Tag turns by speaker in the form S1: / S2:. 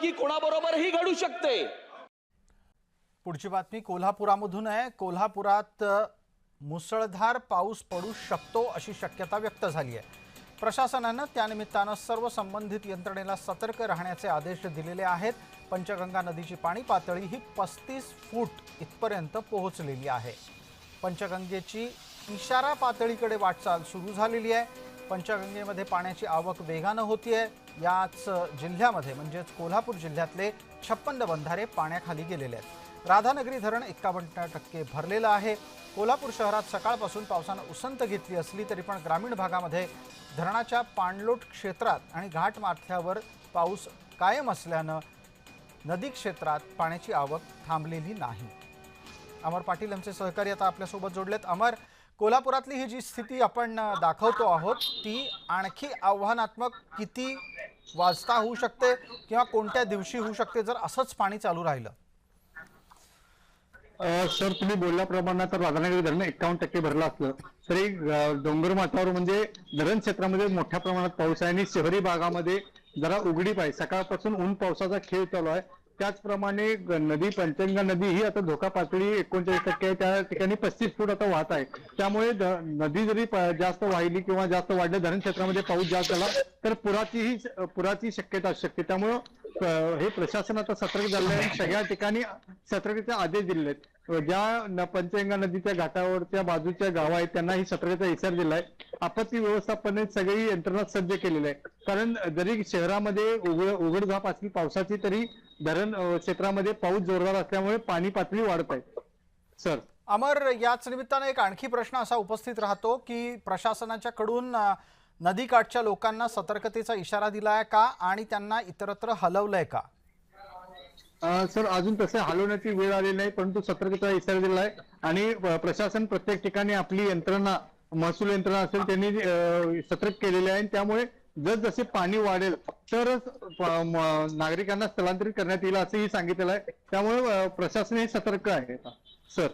S1: की कोणाबरोबरही घडू शकते।
S2: पुढची बातमी कोल्हापुरामधून आहे। कोल्हापुरात मुसळधार पाऊस पडू शकतो अशी शक्यता व्यक्त झाली आहे। प्रशासनाने त्यानिमित्ताने सर्व संबंधित यंत्रणेला सतर्क राहण्याचे आदेश दिलेले आहेत। पंचगंगा नदीची पाणी पातळी ही 35 फूट इथपर्यंत पोहोचलेली आहे। पंचगंगेची इशारा पातळीकडे वाटचाल सुरू झालेली आहे। पंचगंगेमध्ये पाण्याची आवक वेगाने होतीये। याच जिल्ह्यामध्ये म्हणजेच कोल्हापूर जिल्ह्यातले 56 बंधारे पाण्याखाली गेलेले आहेत। राधानगरी धरण 51% भरलेलं आहे। कोल्हापूर शहरात सकाळपासून पावसाने उसंत घेतली असली तरी पण ग्रामीण भागामध्ये धरणाच्या पाणलोट क्षेत्रात आणि घाटमाथ्यावर पाऊस कायम असल्याने नदी क्षेत्रात पाण्याची आवक थांबलेली नाही। अमर पाटील यांचे सहकारी आता आपल्या सोबत जोडलेत। अमर, कोल्हापुरातली ही जी स्थिती आपण दाखवतो आहोत ती आणखी आव्हानात्मक किती वाजता होऊ शकते किंवा कोणत्या दिवशी होऊ शकते जर असंच पाणी चालू राहिलं?
S3: सर, तुम्ही बोलल्याप्रमाणे तर राधानगरी धरण 51% भरलं असलं तरी डोंगर माथ्यावर म्हणजे धरण क्षेत्रामध्ये मोठ्या प्रमाणात पाऊस आहे आणि शहरी भागामध्ये जरा उघडीप आहे। सकाळपासून ऊन पावसाचा खेळ चालू आहे। त्याचप्रमाणे नदी पंचगंगा नदी ही आता धोका पातळी 39% आहे। त्या ठिकाणी 35 फूट आता वाहत आहे। त्यामुळे नदी जरी जास्त वाहिली किंवा जास्त वाढलं, धरण क्षेत्रामध्ये पाऊस जास्त झाला तर पुराची शक्यता असू शकते। त्यामुळे हे प्रशासन आता सतर्क झालं आहे। सगळ्या ठिकाणी सतर्कतेचे आदेश दिलेले आहेत। ज्या पंचगंगा नदीच्या घाटावरच्या बाजूच्या गाव आहेत त्यांना ही सतर्कतेचा इशारा दिला आहे। आपत्ती व्यवस्थापनाने सगळी यंत्रणा सज्ज केलेली आहे। कारण जरी शहरामध्ये उघडझाप असली पावसाची तरी धरण क्षेत्रामध्ये पाऊस जोरदार असल्यामुळे पाणी पातळी वाढत आहे। सर
S2: अमर, याच निमित्ताने एक आणखी प्रश्न असा उपस्थित राहतो की प्रशासनाच्या कडून नदीकाठच्या लोकांना सतर्कतेचा इशारा दिलाय का आणि त्यांना इतरत्र हलवलंय का?
S3: सर, अजून तसे हलवण्याची वेळ आलेली नाही, परंतु सतर्कतेचा इशारा दिला आहे आणि प्रशासन प्रत्येक ठिकाणी आपली यंत्रणा, महसूल यंत्रणा असेल त्यांनी सतर्क केलेली आहे। त्यामुळे जसे पाणी वाढेल तरच नागरिकांना स्थलांतरित करण्यात येईल असंही सांगितलेलं आहे। त्यामुळे प्रशासन हे सतर्क आहे। सर